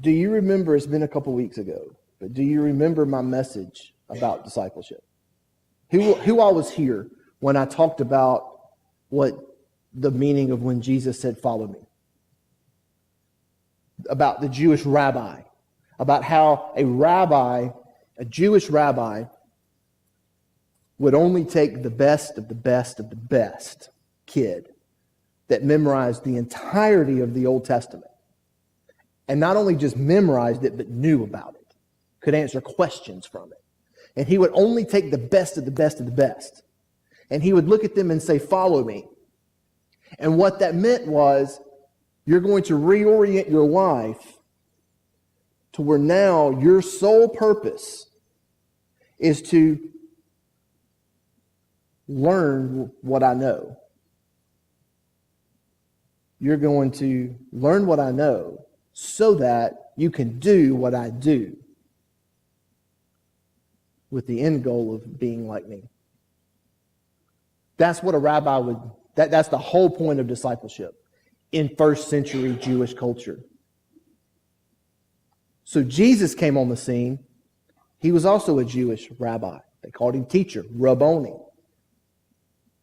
Do you remember, it's been a couple weeks ago, but do you remember my message about discipleship? Who all was here when I talked about what the meaning of when Jesus said, follow me? About the Jewish rabbi, about how a Jewish rabbi, would only take the best of the best of the best kid that memorized the entirety of the Old Testament. And not only just memorized it, but knew about it, could answer questions from it. And he would only take the best of the best of the best. And he would look at them and say, follow me. And what that meant was, you're going to reorient your life to where now your sole purpose is to learn what I know. You're going to learn what I know so that you can do what I do, with the end goal of being like me. That's what a rabbi would, that's the whole point of discipleship in first century Jewish culture. So Jesus came on the scene. He was also a Jewish rabbi. They called him teacher, Rabboni.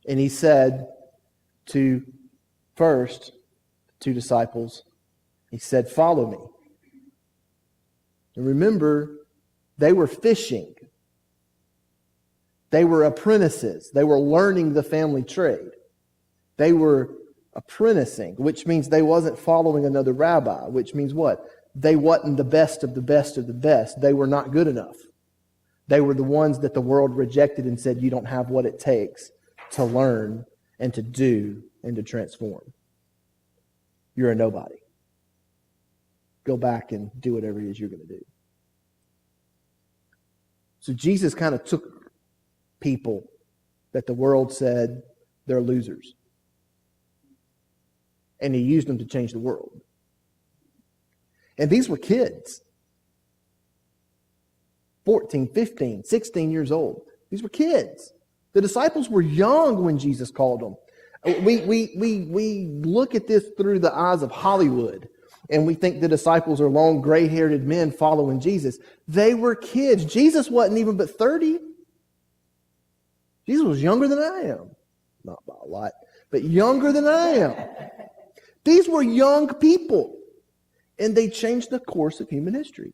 And he said to first two disciples, he said, follow me. And remember, they were fishing. They were apprentices. They were learning the family trade. They were apprenticing, which means they wasn't following another rabbi, which means what? They wasn't the best of the best of the best. They were not good enough. They were the ones that the world rejected and said, you don't have what it takes to learn and to do and to transform. You're a nobody. Go back and do whatever it is you're going to do. So Jesus kind of took people that the world said they're losers, and he used them to change the world. And these were kids. 14, 15, 16 years old. These were kids. The disciples were young when Jesus called them. We look at this through the eyes of Hollywood, and we think the disciples are long, gray-haired men following Jesus. They were kids. Jesus wasn't even but 30. Jesus was younger than I am. Not by a lot, but younger than I am. These were young people, and they changed the course of human history.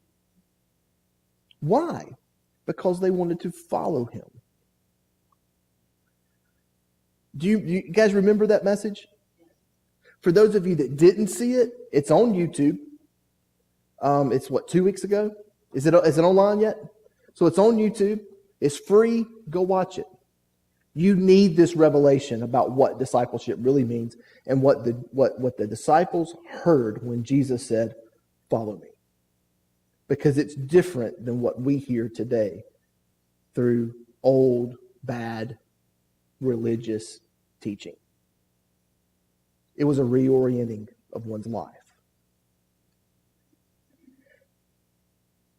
Why? Because they wanted to follow him. Do you guys remember that message? For those of you that didn't see it, it's on YouTube. It's 2 weeks ago? Is it online yet? So it's on YouTube. It's free. Go watch it. You need this revelation about what discipleship really means and what the disciples heard when Jesus said, follow me. Because it's different than what we hear today through old, bad, religious teaching. It was a reorienting of one's life.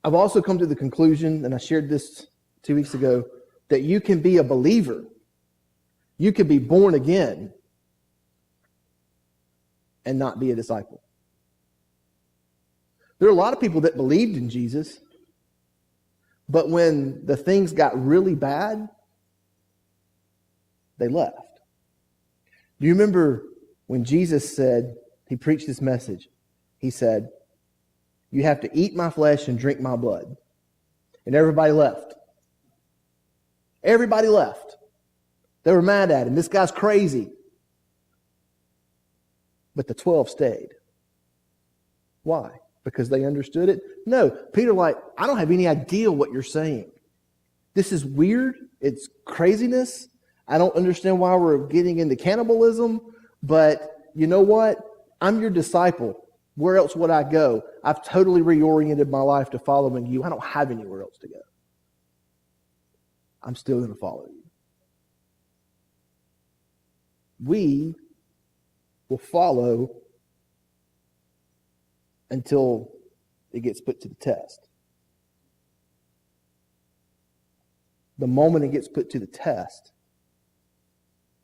I've also come to the conclusion, and I shared this 2 weeks ago, that you can be a believer. You can be born again and not be a disciple. There are a lot of people that believed in Jesus, but when the things got really bad, they left. Do you remember when Jesus said, he preached this message, he said, you have to eat my flesh and drink my blood. And everybody left. Everybody left. They were mad at him. This guy's crazy. But the 12 stayed. Why? Because they understood it? No. Peter I don't have any idea what you're saying. This is weird. It's craziness. I don't understand why we're getting into cannibalism. But you know what? I'm your disciple. Where else would I go? I've totally reoriented my life to following you. I don't have anywhere else to go. I'm still going to follow you. We will follow until it gets put to the test. The moment it gets put to the test,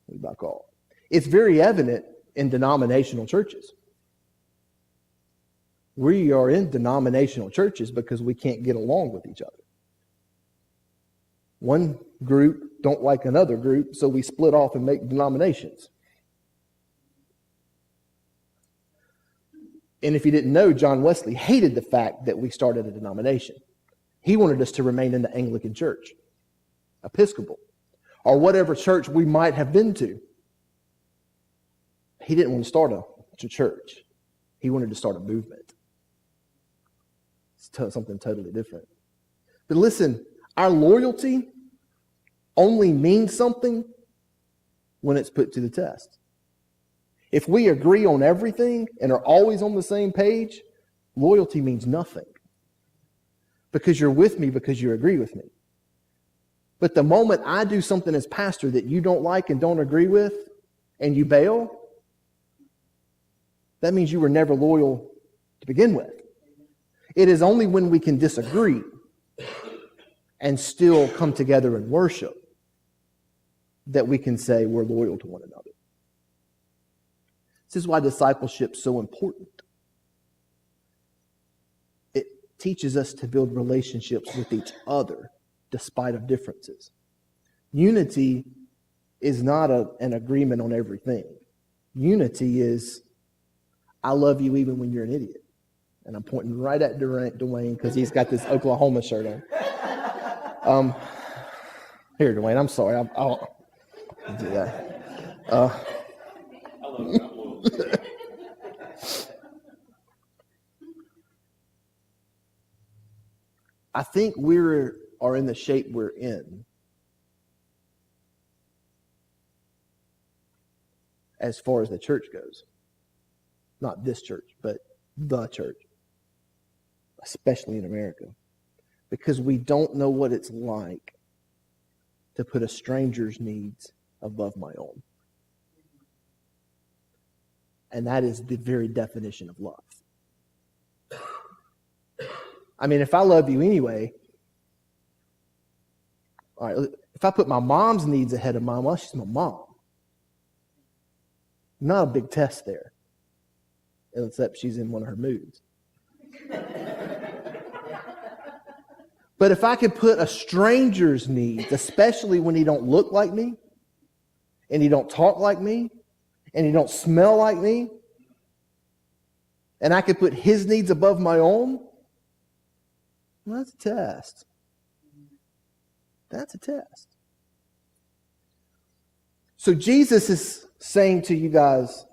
we back off. It's very evident in denominational churches. We are in denominational churches because we can't get along with each other. One group don't like another group, so we split off and make denominations. And if you didn't know, John Wesley hated the fact that we started a denomination. He wanted us to remain in the Anglican Church, Episcopal, or whatever church we might have been to. He didn't want to start a church. He wanted to start a movement. It's something totally different. But listen, our loyalty only means something when it's put to the test. If we agree on everything and are always on the same page, loyalty means nothing. Because you're with me because you agree with me. But the moment I do something as pastor that you don't like and don't agree with, and you bail, that means you were never loyal to begin with. It is only when we can disagree and still come together and worship that we can say we're loyal to one another. This is why discipleship is so important. It teaches us to build relationships with each other despite of differences. Unity is not an agreement on everything. Unity is, I love you even when you're an idiot. And I'm pointing right at Dwayne because he's got this Oklahoma shirt on. Here, Dwayne, I'm sorry. I'll do that. I think we are in the shape we're in as far as the church goes. Not this church, but the church, especially in America, because we don't know what it's like to put a stranger's needs above my own. And that is the very definition of love. I mean, if I love you anyway, all right, if I put my mom's needs ahead of mine, well, she's my mom. Not a big test there, except she's in one of her moods. But if I could put a stranger's needs, especially when he don't look like me, and he don't talk like me, and he don't smell like me, and I could put his needs above my own, well, that's a test. That's a test. So Jesus is saying to you guys,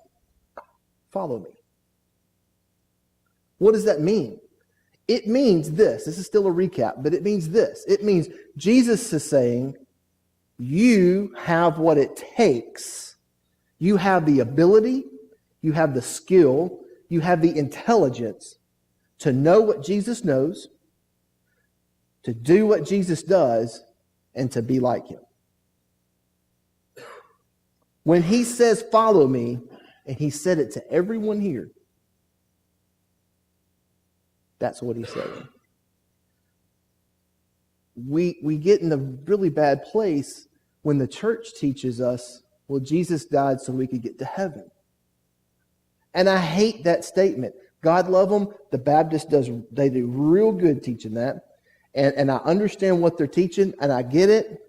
follow me. What does that mean? It means this. This is still a recap, but it means this. It means Jesus is saying, you have what it takes. You have the ability, you have the skill, you have the intelligence to know what Jesus knows, to do what Jesus does, and to be like him. When he says, follow me, and he said it to everyone here, that's what he's saying. We get in a really bad place when the church teaches us, well, Jesus died so we could get to heaven. And I hate that statement. God love them. The Baptists they do real good teaching that. And I understand what they're teaching, and I get it.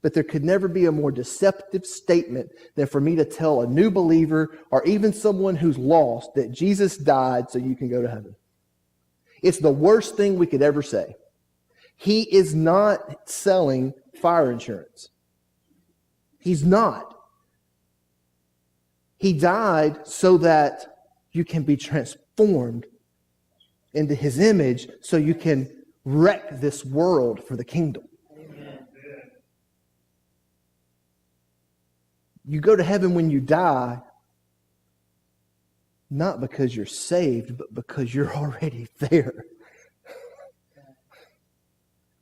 But there could never be a more deceptive statement than for me to tell a new believer or even someone who's lost that Jesus died so you can go to heaven. It's the worst thing we could ever say. He is not selling fire insurance. He's not. He died so that you can be transformed into his image so you can wreck this world for the kingdom. Amen. You go to heaven when you die, not because you're saved, but because you're already there.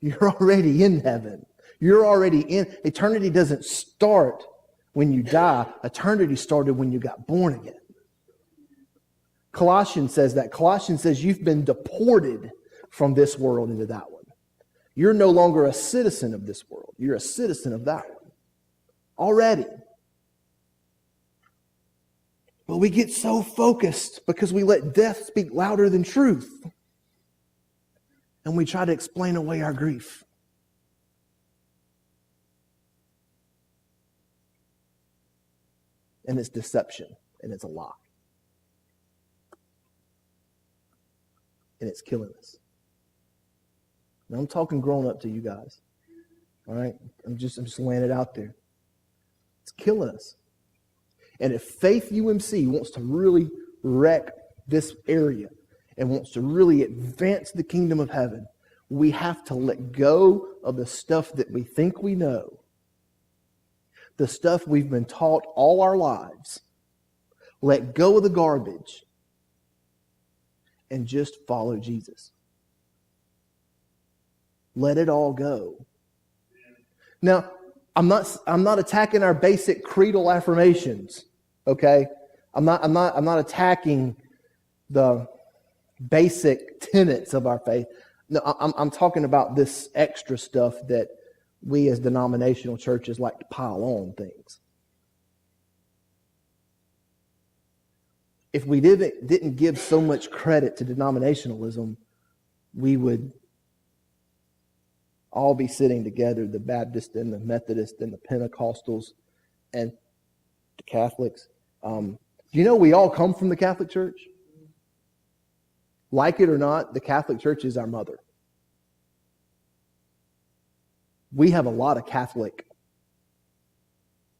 You're already in heaven. You're already in. Eternity doesn't start when you die. Eternity started when you got born again. Colossians says that. Colossians says you've been deported from this world into that one. You're no longer a citizen of this world. You're a citizen of that one. Already. But we get so focused because we let death speak louder than truth. And we try to explain away our grief. And it's deception, and it's a lie. And it's killing us. And I'm talking grown up to you guys. All right? I'm just laying it out there. It's killing us. And if Faith UMC wants to really wreck this area and wants to really advance the kingdom of heaven, we have to let go of the stuff that we think we know, the stuff we've been taught all our lives. Let go of the garbage and just follow Jesus. Let it all go. Now, I'm not attacking our basic creedal affirmations, okay? I'm not attacking the basic tenets of our faith. No, I'm talking about this extra stuff that we as denominational churches like to pile on things. If we didn't give so much credit to denominationalism, we would all be sitting together, the Baptists and the Methodists and the Pentecostals and the Catholics. Do you know we all come from the Catholic Church? Like it or not, the Catholic Church is our mother. We have a lot of Catholic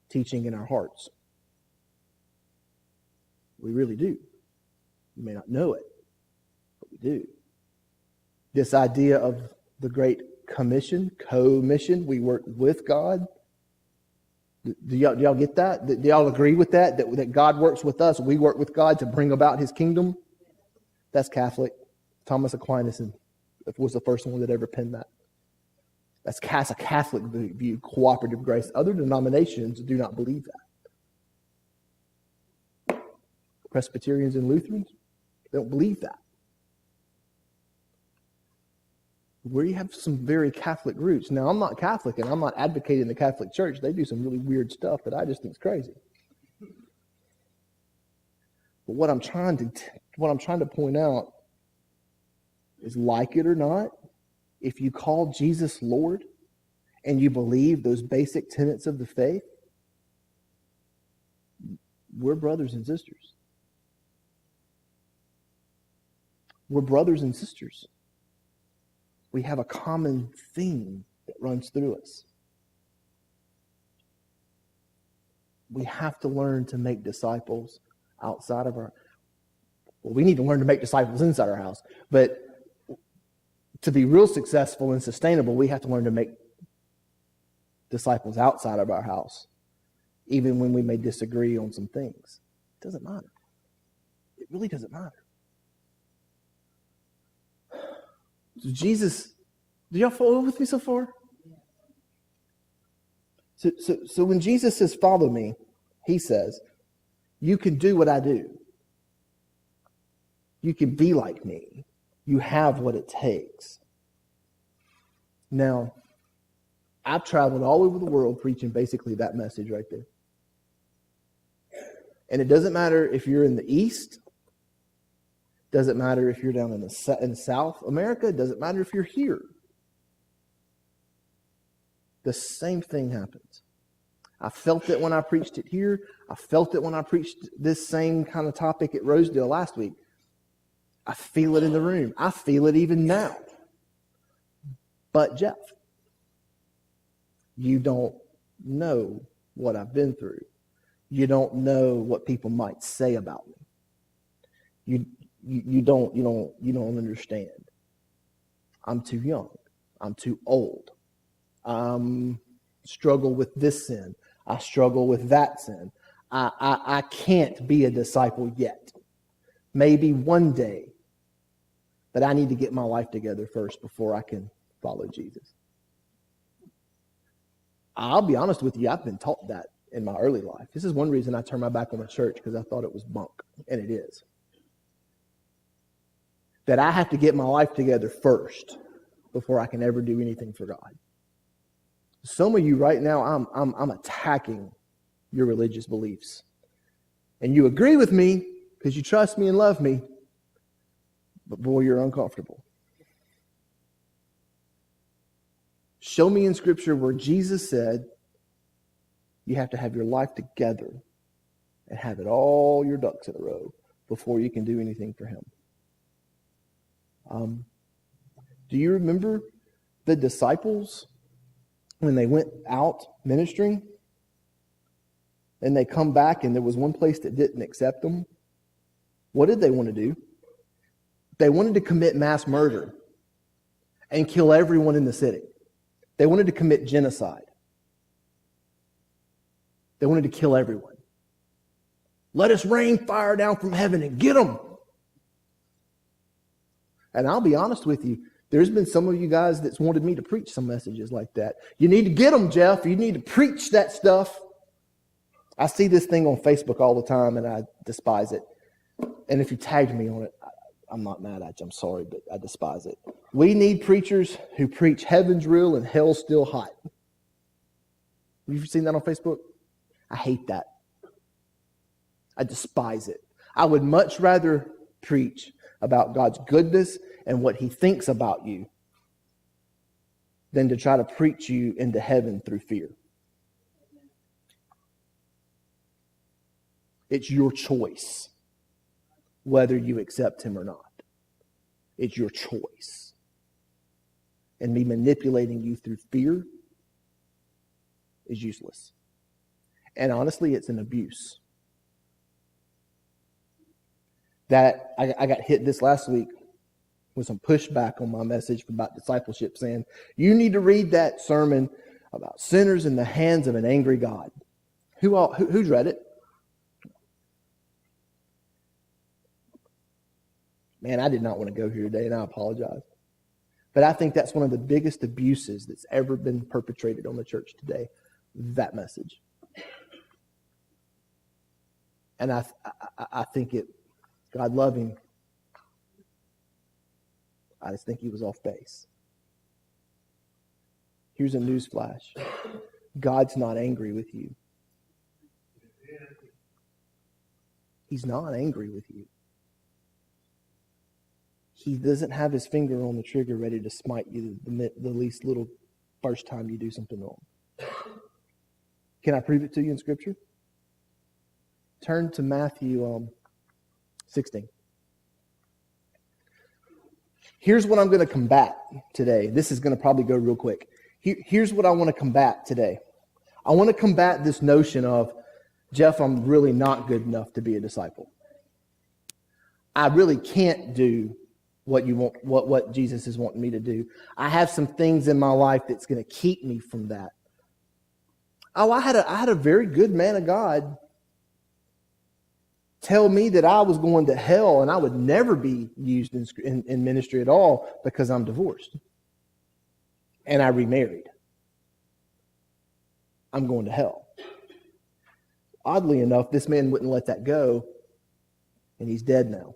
teaching in our hearts. We really do. You may not know it, but we do. This idea of the Great Commission, co-mission, we work with God. Do y'all get that? Do y'all agree with that? That God works with us, we work with God to bring about His kingdom? That's Catholic. Thomas Aquinas was the first one that ever penned that. That's a Catholic view, cooperative grace. Other denominations do not believe that. Presbyterians and Lutherans, they don't believe that. We have some very Catholic roots. Now, I'm not Catholic, and I'm not advocating the Catholic Church. They do some really weird stuff that I just think is crazy. But what I'm trying to point out is, like it or not, if you call Jesus Lord and you believe those basic tenets of the faith, we're brothers and sisters. We're brothers and sisters. We have a common theme that runs through us. We have to learn to make disciples outside of our... Well, we need to learn to make disciples inside our house. But to be real successful and sustainable, we have to learn to make disciples outside of our house, even when we may disagree on some things. It doesn't matter. It really doesn't matter. So Jesus, do y'all follow with me so far? So when Jesus says, follow me, He says, you can do what I do. You can be like me. You have what it takes. Now, I've traveled all over the world preaching basically that message right there. And it doesn't matter if you're in the East. Doesn't matter if you're down in South America. It doesn't matter if you're here. The same thing happens. I felt it when I preached it here. I felt it when I preached this same kind of topic at Rosedale last week. I feel it in the room. I feel it even now. But Jeff, you don't know what I've been through. You don't know what people might say about me. You don't understand. I'm too young. I'm too old. I struggle with this sin. I struggle with that sin. I can't be a disciple yet. Maybe one day. But I need to get my life together first before I can follow Jesus. I'll be honest with you, I've been taught that in my early life. This is one reason I turned my back on the church, because I thought it was bunk, and it is. That I have to get my life together first before I can ever do anything for God. Some of you right now, I'm attacking your religious beliefs. And you agree with me because you trust me and love me, but boy, you're uncomfortable. Show me in Scripture where Jesus said you have to have your life together and have it all your ducks in a row before you can do anything for him. Do you remember the disciples when they went out ministering and they come back and there was one place that didn't accept them? What did they want to do? They wanted to commit mass murder and kill everyone in the city. They wanted to commit genocide. They wanted to kill everyone. Let us rain fire down from heaven and get them. And I'll be honest with you, there's been some of you guys that's wanted me to preach some messages like that. You need to get them, Jeff. You need to preach that stuff. I see this thing on Facebook all the time, and I despise it. And if you tagged me on it, I'm not mad at you. I'm sorry, but I despise it. We need preachers who preach heaven's real and hell's still hot. Have you seen that on Facebook? I hate that. I despise it. I would much rather preach about God's goodness and what he thinks about you than to try to preach you into heaven through fear. It's your choice whether you accept him or not. It's your choice. And me manipulating you through fear is useless. And honestly, it's an abuse. That I got hit this last week with some pushback on my message about discipleship, saying, you need to read that sermon about sinners in the hands of an angry God. Who's read it? Man, I did not want to go here today, and I apologize. But I think that's one of the biggest abuses that's ever been perpetrated on the church today, that message. And I think it, God love him, I just think he was off base. Here's a news flash. God's not angry with you. He's not angry with you. He doesn't have his finger on the trigger ready to smite you the least little first time you do something wrong. Can I prove it to you in Scripture? Turn to Matthew 16. Here's what I'm going to combat today. This is going to probably go real quick. Here's what I want to combat today. I want to combat this notion of, Jeff, I'm really not good enough to be a disciple. I really can't do what you want, what Jesus is wanting me to do. I have some things in my life that's going to keep me from that. Oh, I had a very good man of God tell me that I was going to hell and I would never be used in ministry at all because I'm divorced. And I remarried. I'm going to hell. Oddly enough, this man wouldn't let that go, and he's dead now.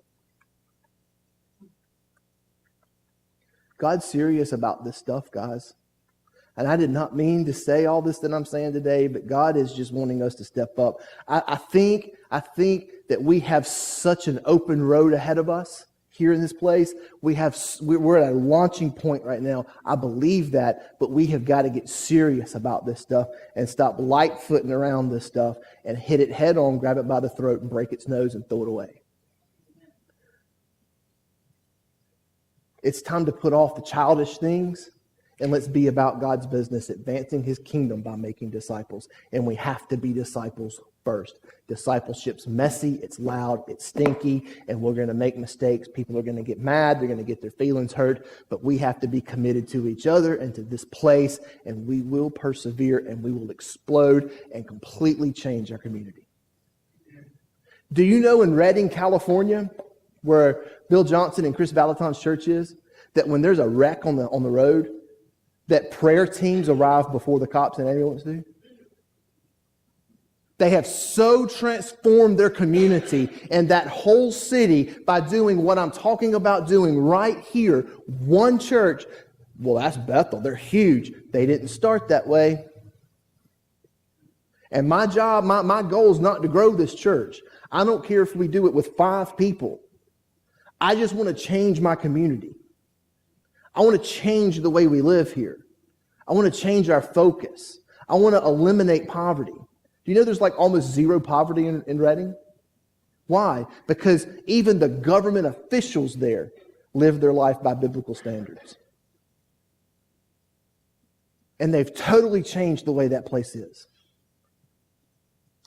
God's serious about this stuff, guys. And I did not mean to say all this that I'm saying today, but God is just wanting us to step up. I think that we have such an open road ahead of us here in this place. We're at a launching point right now. I believe that, but we have got to get serious about this stuff and stop light-footing around this stuff and hit it head on, grab it by the throat and break its nose and throw it away. It's time to put off the childish things and let's be about God's business, advancing his kingdom by making disciples. And we have to be disciples first. Discipleship's messy, it's loud, it's stinky, and we're going to make mistakes. People are going to get mad, they're going to get their feelings hurt, but we have to be committed to each other and to this place, and we will persevere and we will explode and completely change our community. Do you know in Redding, California, where Bill Johnson and Chris Valentine's church is, that when there's a wreck on the road, that prayer teams arrive before the cops and ambulance do? They have so transformed their community and that whole city by doing what I'm talking about doing right here. One church, well, that's Bethel. They're huge. They didn't start that way. And my job, my goal is not to grow this church. I don't care if we do it with 5 people. I just want to change my community. I want to change the way we live here. I want to change our focus. I want to eliminate poverty. Do you know there's like almost zero poverty in Redding? Why? Because even the government officials there live their life by biblical standards. And they've totally changed the way that place is.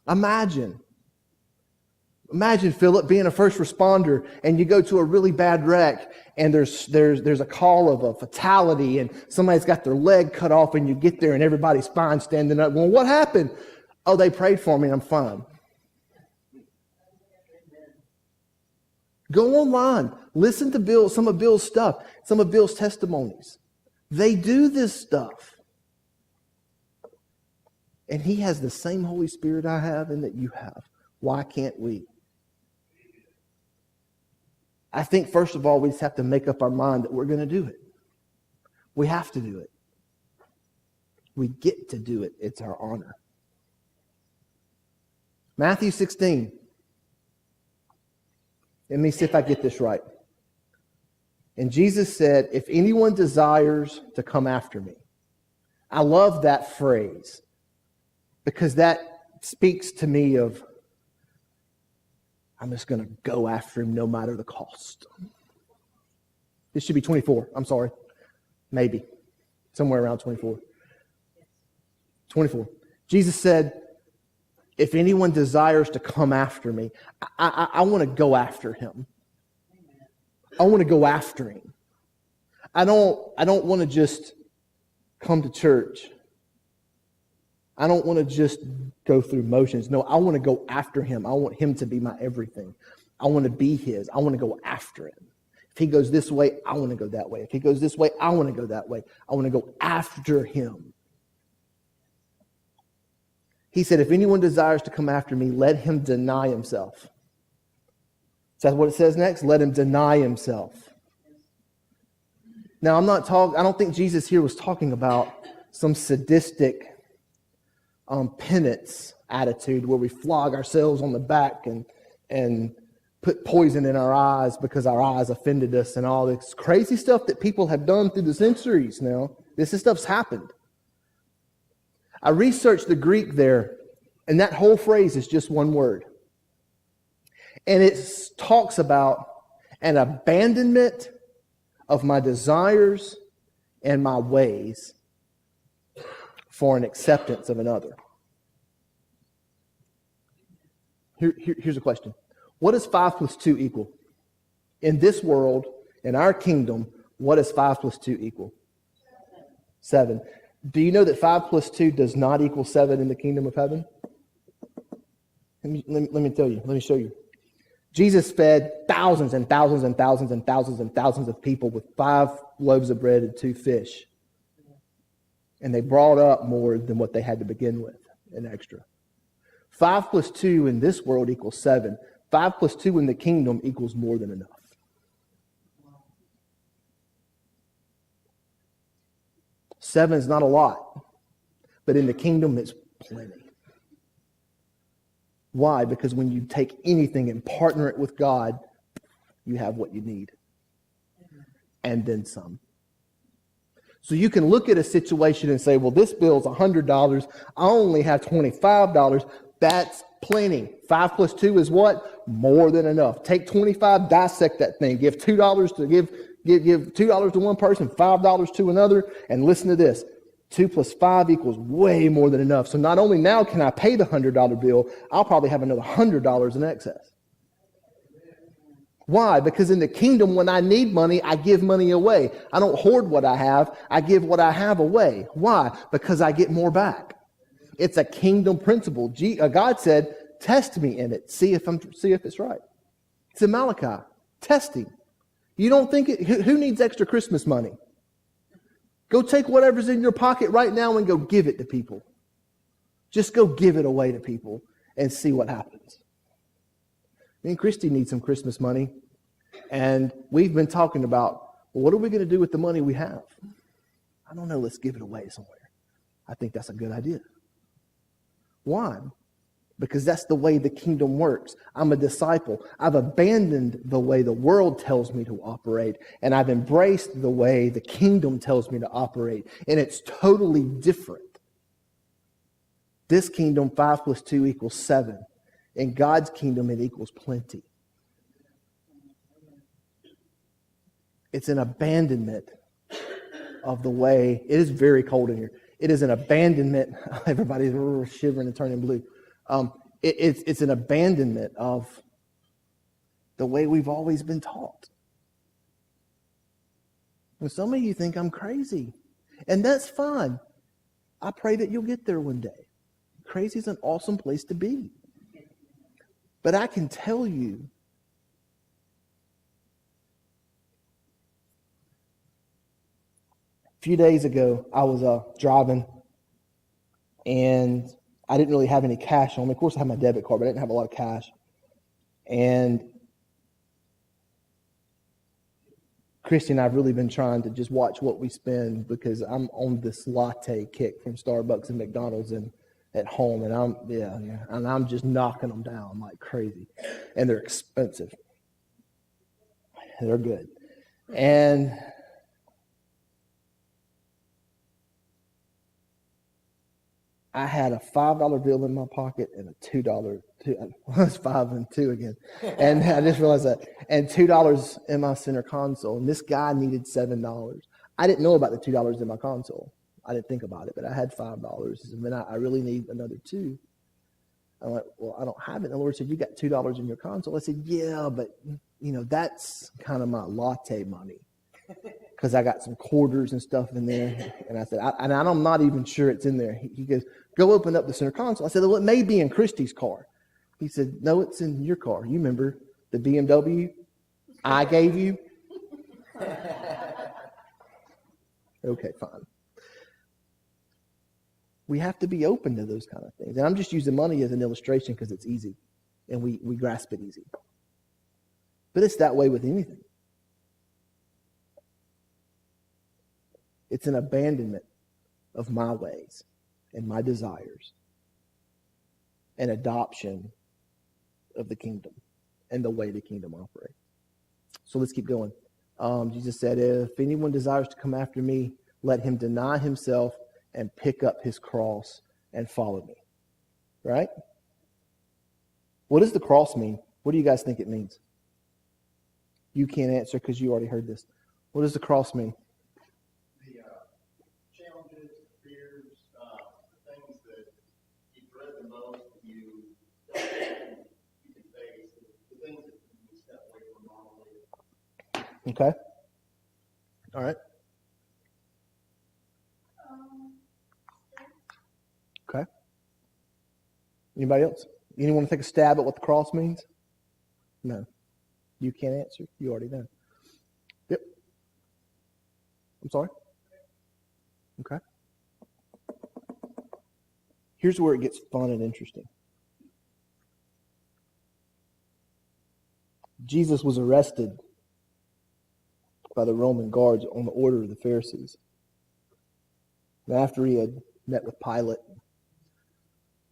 Imagine, Philip, being a first responder, and you go to a really bad wreck, and there's a call of a fatality, and somebody's got their leg cut off, and you get there, and everybody's fine standing up. Well, what happened? Oh, they prayed for me, and I'm fine. Go online. Listen to some of Bill's stuff, some of Bill's testimonies. They do this stuff. And he has the same Holy Spirit I have and that you have. Why can't we? I think, first of all, we just have to make up our mind that we're going to do it. We have to do it. We get to do it. It's our honor. Matthew 16. Let me see if I get this right. And Jesus said, if anyone desires to come after me. I love that phrase because that speaks to me of, I'm just going to go after him no matter the cost. This should be 24. I'm sorry. Maybe. Somewhere around 24. 24. Jesus said, if anyone desires to come after me, I want to go after him. I want to go after him. I don't want to just come to church. I don't want to just go through motions. No, I want to go after him. I want him to be my everything. I want to be his. I want to go after him. If he goes this way, I want to go that way. If he goes this way, I want to go that way. I want to go after him. He said, if anyone desires to come after me, let him deny himself. Is that what it says next? Let him deny himself. Now, I don't think Jesus here was talking about some sadistic penance attitude where we flog ourselves on the back and put poison in our eyes because our eyes offended us and all this crazy stuff that people have done through the centuries now. This stuff's happened. I researched the Greek there, and that whole phrase is just one word. And it talks about an abandonment of my desires and my ways for an acceptance of another. Here's a question. What does 5 plus 2 equal? In this world, in our kingdom, what does 5 plus 2 equal? 7. Do you know that 5 plus 2 does not equal 7 in the kingdom of heaven? Let me tell you. Let me show you. Jesus fed thousands and thousands and thousands and thousands and thousands of people with 5 loaves of bread and 2 fish. And they brought up more than what they had to begin with, an extra. 5 plus 2 in this world equals 7. 5 plus 2 in the kingdom equals more than enough. Seven is not a lot, but in the kingdom it's plenty. Why? Because when you take anything and partner it with God, you have what you need. And then some. So you can look at a situation and say, well, this bill's $100. I only have $25. That's plenty. 5 plus 2 is what? More than enough. Take 25, dissect that thing. Give $2 to give $2 to one person, $5 to another, and listen to this. 2 plus 5 equals way more than enough. So not only now can I pay the $100 bill, I'll probably have another $100 in excess. Why? Because in the kingdom, when I need money, I give money away. I don't hoard what I have. I give what I have away. Why? Because I get more back. It's a kingdom principle. God said, test me in it. See if it's right. It's in Malachi. Testing. You don't think who needs extra Christmas money? Go take whatever's in your pocket right now and go give it to people. Just go give it away to people and see what happens. Me and Christy need some Christmas money. And we've been talking about, well, what are we going to do with the money we have? I don't know. Let's give it away somewhere. I think that's a good idea. Why? because that's the way the kingdom works. I'm a disciple. I've abandoned the way the world tells me to operate, and I've embraced the way the kingdom tells me to operate, and it's totally different. This kingdom, 5 + 2 = 7. In God's kingdom, it equals plenty. It's an abandonment of the way. It is very cold in here. It is an abandonment. Everybody's shivering and turning blue. It's an abandonment of the way we've always been taught. And some of you think I'm crazy. And that's fine. I pray that you'll get there one day. Crazy is an awesome place to be. But I can tell you, a few days ago, I was driving, and I didn't really have any cash on me. Of course, I had my debit card, but I didn't have a lot of cash. And Christy and I have really been trying to just watch what we spend, because I'm on this latte kick from Starbucks and McDonald's and at home, and I'm just knocking them down like crazy. And they're expensive. They're good. And I had a $5 bill in my pocket and a $2. It's 5 and 2 again. And I just realized that. And $2 in my center console. And this guy needed $7. I didn't know about the $2 in my console. I didn't think about it, but I had $5. And then I really need another 2. I'm like, well, I don't have it. And the Lord said, you got $2 in your console. I said, yeah, but that's kind of my latte money, because I got some quarters and stuff in there. And I said, I'm not even sure it's in there. He goes, go open up the center console. I said, well, it may be in Christy's car. He said, no, it's in your car. You remember the BMW I gave you? Okay, fine. We have to be open to those kind of things. And I'm just using money as an illustration because it's easy, and we grasp it easy. But it's that way with anything. It's an abandonment of my ways and my desires, and adoption of the kingdom and the way the kingdom operates. So let's keep going. Jesus said, if anyone desires to come after me, let him deny himself and pick up his cross and follow me. Right? What does the cross mean? What do you guys think it means? You can't answer because you already heard this. What does the cross mean? Challenges, fears, the things that you dread the most, you can face, the things that you step away from normally. Okay. All right. Okay. Anybody else? Anyone want to take a stab at what the cross means? No. You can't answer. You already know. Yep. I'm sorry. Okay. Here's where it gets fun and interesting. Jesus was arrested by the Roman guards on the order of the Pharisees. And after he had met with Pilate,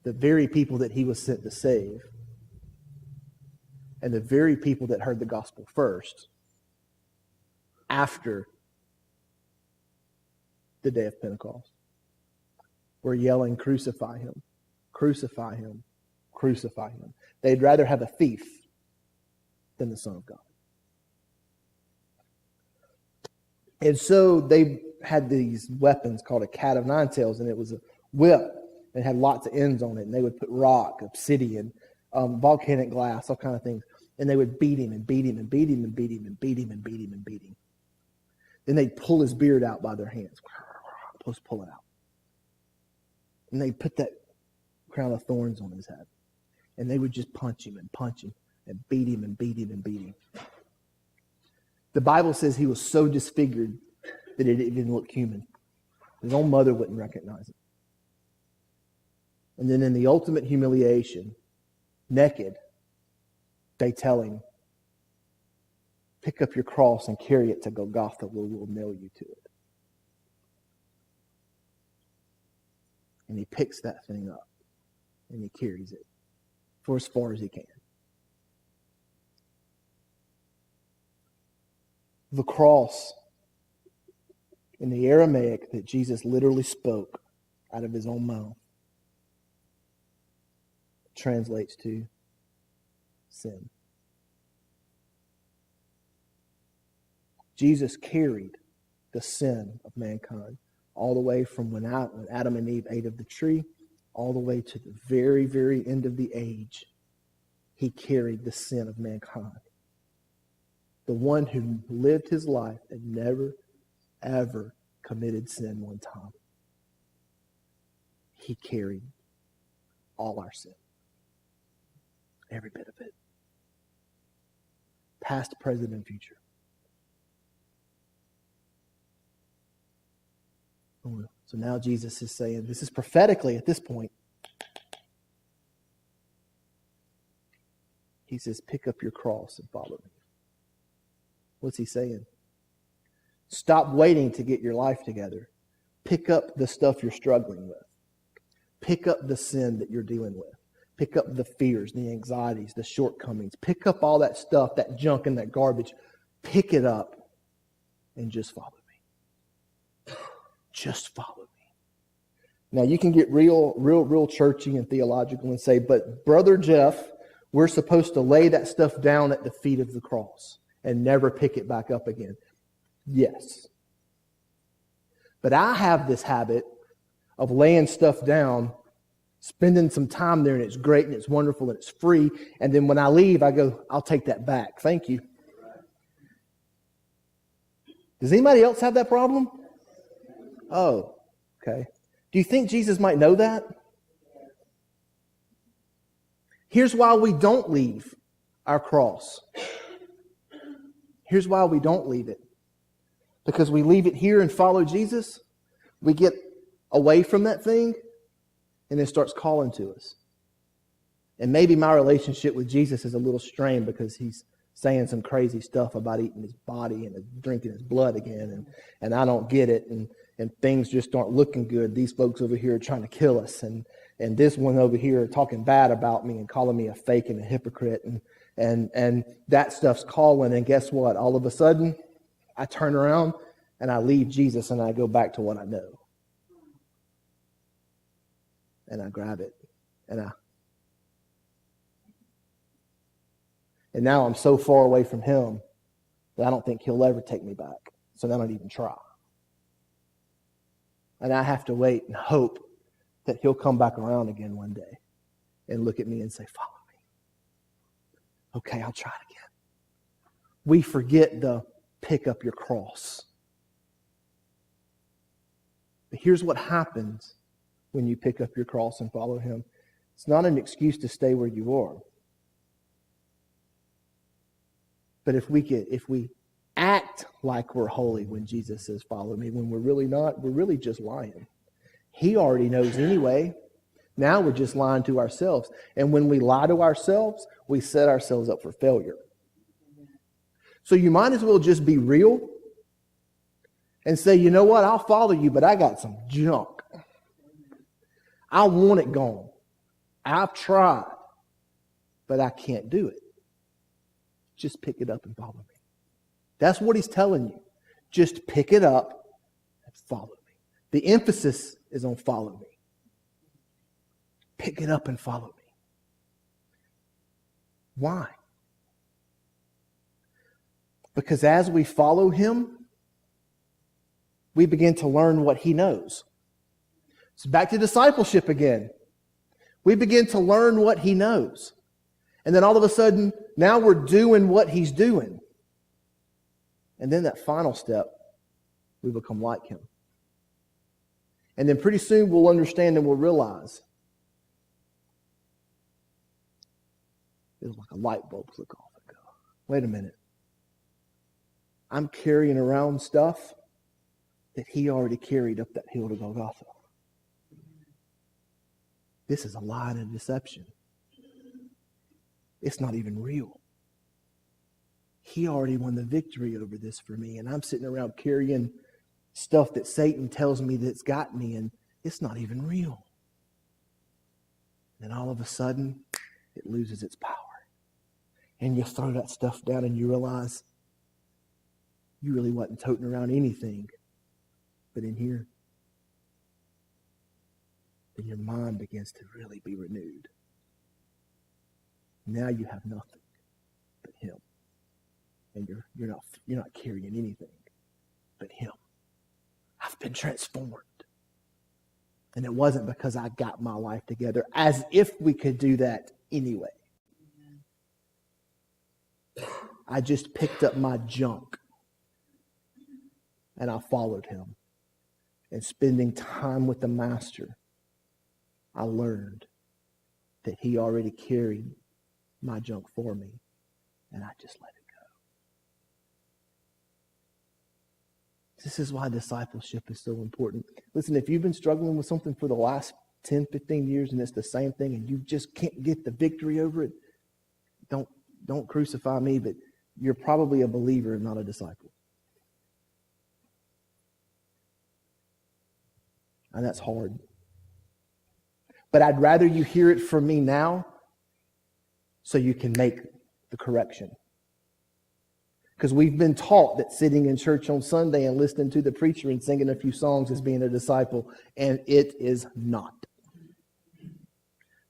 the very people that he was sent to save, and the very people that heard the gospel first, after the day of Pentecost, were yelling, crucify him, crucify him, crucify him. They'd rather have a thief than the Son of God. And so they had these weapons called a cat of nine tails, and it was a whip. It had lots of ends on it, and they would put rock, obsidian, volcanic glass, all kind of things. And they would beat him and beat him and beat him and beat him and beat him and beat him and beat him. Then they'd pull his beard out by their hands. Just pull it out. And they'd put that crown of thorns on his head. And they would just punch him and beat him and beat him and beat him. The Bible says he was so disfigured that it didn't look human. His own mother wouldn't recognize him. And then in the ultimate humiliation, naked, they tell him, pick up your cross and carry it to Golgotha, where we'll nail you to it. And he picks that thing up and he carries it. for as far as he can. The cross in the Aramaic that Jesus literally spoke out of his own mouth translates to sin. Jesus carried the sin of mankind all the way from when Adam and Eve ate of the tree, all the way to the very, very end of the age. He carried the sin of mankind. The one who lived his life and never, ever committed sin one time. He carried all our sin. Every bit of it. Past, present, and future. So now Jesus is saying, this is prophetically at this point. He says, pick up your cross and follow me. What's he saying? Stop waiting to get your life together. Pick up the stuff you're struggling with. Pick up the sin that you're dealing with. Pick up the fears, the anxieties, the shortcomings. Pick up all that stuff, that junk and that garbage. Pick it up and just follow me. Just follow me. Now you can get real churchy and theological and say, but Brother Jeff, we're supposed to lay that stuff down at the feet of the cross and never pick it back up again. Yes. But I have this habit of laying stuff down, spending some time there, and it's great and it's wonderful and it's free. And then when I leave, I go, I'll take that back. Thank you. Does anybody else have that problem? Oh, okay. Do you think Jesus might know that? Here's why we don't leave our cross. Here's why we don't leave it. Because we leave it here and follow Jesus, we get away from that thing, and it starts calling to us. And maybe my relationship with Jesus is a little strained because he's saying some crazy stuff about eating his body and drinking his blood again, and I don't get it, and things just aren't looking good. These folks over here are trying to kill us, and this one over here talking bad about me and calling me a fake and a hypocrite, and that stuff's calling, and guess what? All of a sudden, I turn around and I leave Jesus and I go back to what I know. And I grab it. And now I'm so far away from him that I don't think he'll ever take me back. So I don't even try. And I have to wait and hope that he'll come back around again one day and look at me and say, follow me. Okay, I'll try it again. We forget the pick up your cross. But here's what happens when you pick up your cross and follow him. It's not an excuse to stay where you are. But if we act like we're holy when Jesus says, follow me, when we're really not, we're really just lying. He already knows anyway. Now we're just lying to ourselves. And when we lie to ourselves, we set ourselves up for failure. So you might as well just be real and say, you know what, I'll follow you, but I got some junk. I want it gone. I've tried, but I can't do it. Just pick it up and follow me. That's what he's telling you. Just pick it up and follow me. The emphasis is on follow me. Pick it up and follow me. Why? Because as we follow him, we begin to learn what he knows. So back to discipleship again. We begin to learn what he knows. And then all of a sudden, now we're doing what he's doing. And then that final step, we become like him. And then pretty soon we'll understand and we'll realize it's like a light bulb flick off and go, wait a minute. I'm carrying around stuff that he already carried up that hill to Golgotha. This is a lie and a deception. It's not even real. He already won the victory over this for me, and I'm sitting around carrying stuff that Satan tells me that's got me, and it's not even real. And all of a sudden, it loses its power. And you throw that stuff down and you realize you really wasn't toting around anything but in here. Then your mind begins to really be renewed. Now you have nothing but Him. And you're not carrying anything but Him. I've been transformed. And it wasn't because I got my life together, as if we could do that anyway. I just picked up my junk and I followed Him. And spending time with the Master, I learned that He already carried my junk for me, and I just let it go. This is why discipleship is so important. Listen, if you've been struggling with something for the last 10, 15 years and it's the same thing and you just can't get the victory over it, don't crucify me, but you're probably a believer and not a disciple. And that's hard. But I'd rather you hear it from me now so you can make the correction. Because we've been taught that sitting in church on Sunday and listening to the preacher and singing a few songs is being a disciple, and it is not.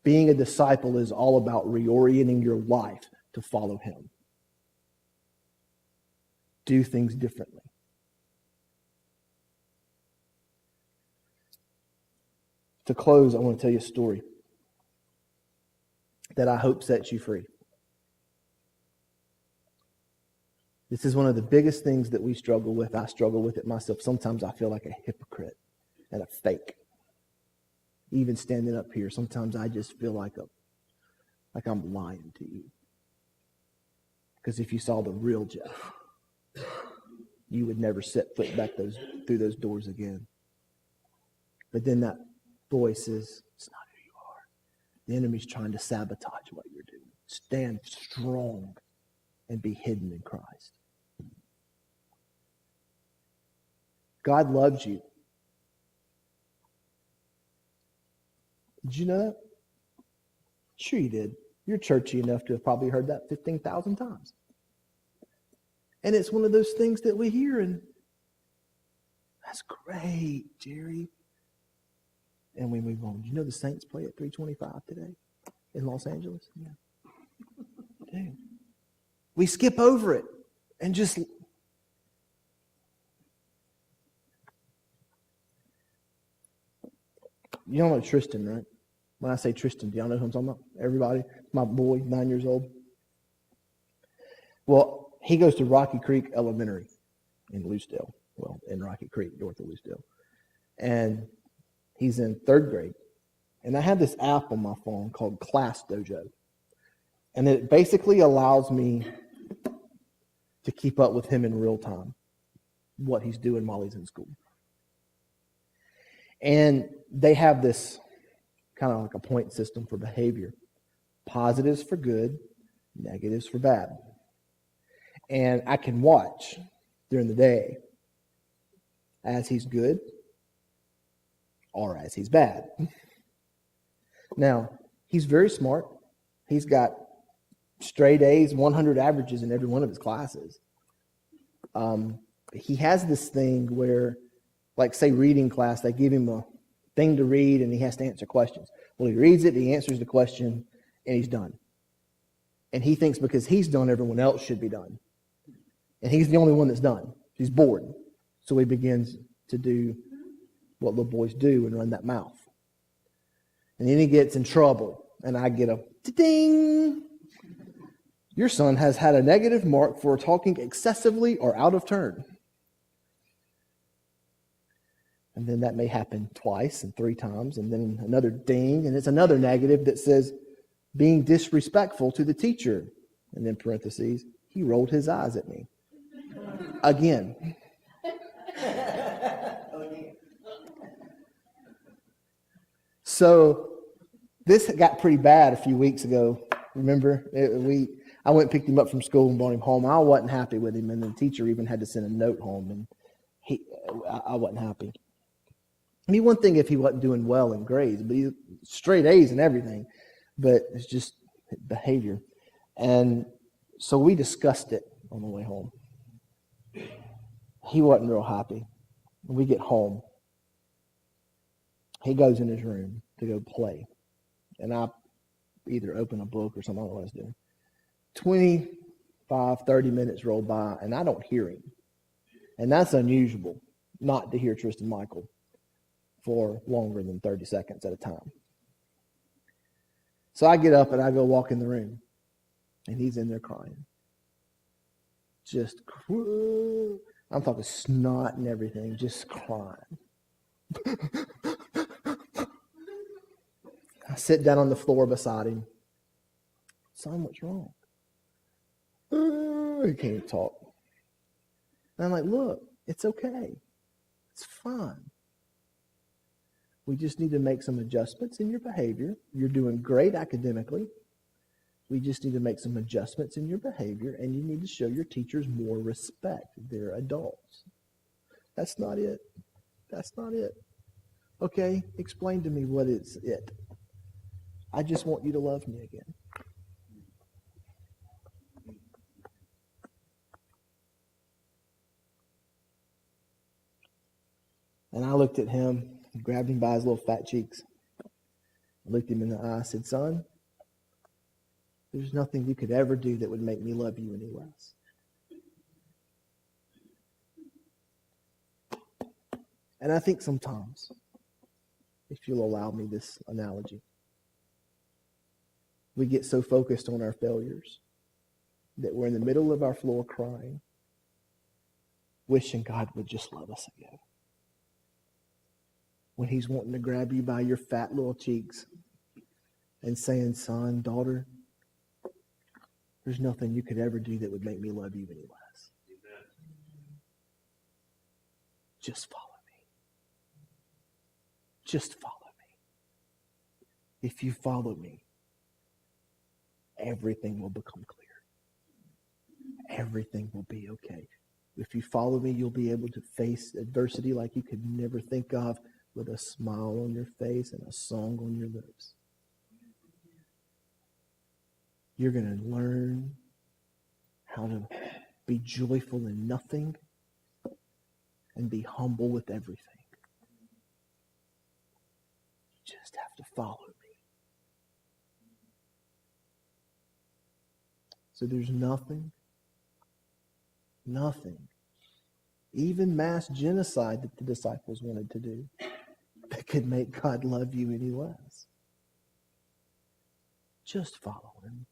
Being a disciple is all about reorienting your life to follow Him. Do things differently. To close, I want to tell you a story that I hope sets you free. This is one of the biggest things that we struggle with. I struggle with it myself. Sometimes I feel like a hypocrite and a fake. Even standing up here, sometimes I just feel like I'm lying to you. Because if you saw the real Jeff, you would never set foot back through those doors again. But then that voice says, it's not who you are. The enemy's trying to sabotage what you're doing. Stand strong and be hidden in Christ. God loves you. Did you know that? Sure you did. You're churchy enough to have probably heard that 15,000 times. And it's one of those things that we hear and that's great, Jerry. And we move on. Do you know the Saints play at 3:25 today in Los Angeles? Yeah. Dude. We skip over it and just... You don't know Tristan, right? When I say Tristan, do y'all know who I'm talking about? Everybody? My boy, 9 years old. Well, he goes to Rocky Creek Elementary in Lucedale. Well, in Rocky Creek, north of Lucedale. And he's in 3rd grade. And I have this app on my phone called Class Dojo. And it basically allows me to keep up with him in real time, what he's doing while he's in school. And they have this kind of like a point system for behavior. Positives for good, negatives for bad. And I can watch during the day as he's good or as he's bad. Now, he's very smart. He's got straight A's, 100 averages in every one of his classes. He has this thing where, like, say, reading class, they give him a thing to read and he has to answer questions. Well, he reads it, he answers the question, and he's done. And he thinks because he's done, everyone else should be done. And he's the only one that's done. He's bored. So he begins to do what little boys do and run that mouth. And then he gets in trouble. And I get a ding. Your son has had a negative mark for talking excessively or out of turn. And then that may happen twice and 3 times, and then another ding, and it's another negative that says being disrespectful to the teacher. And then parentheses, he rolled his eyes at me. Again. So this got pretty bad a few weeks ago. Remember? I went and picked him up from school and brought him home. I wasn't happy with him, and the teacher even had to send a note home, and I wasn't happy. I mean, one thing if he wasn't doing well in grades, but he straight A's and everything, but it's just behavior. And so we discussed it on the way home. He wasn't real happy. When we get home, he goes in his room to go play. And I either open a book or something, I don't know what I was doing. 25, 30 minutes roll by, and I don't hear him. And that's unusual, not to hear Tristan Michael for longer than 30 seconds at a time. So I get up and I go walk in the room, and he's in there crying. Just, I'm talking snot and everything, just crying. I sit down on the floor beside him. Son, what's wrong? He can't talk. And I'm like, look, it's okay. It's fine. We just need to make some adjustments in your behavior. You're doing great academically. We just need to make some adjustments in your behavior, and you need to show your teachers more respect. They're adults. That's not it. That's not it. Okay, explain to me what is it. I just want you to love me again. And I looked at him, grabbed him by his little fat cheeks. I looked him in the eye, said, son, there's nothing you could ever do that would make me love you any less. And I think sometimes, if you'll allow me this analogy, we get so focused on our failures that we're in the middle of our floor crying, wishing God would just love us again. When he's wanting to grab you by your fat little cheeks and saying, son, daughter, there's nothing you could ever do that would make me love you any less. Amen. Just follow me. Just follow me. If you follow me, everything will become clear. Everything will be okay. If you follow me, you'll be able to face adversity like you could never think of, with a smile on your face and a song on your lips. You're going to learn how to be joyful in nothing and be humble with everything. You just have to follow me. So there's nothing, even mass genocide that the disciples wanted to do, that could make God love you any less. Just follow him.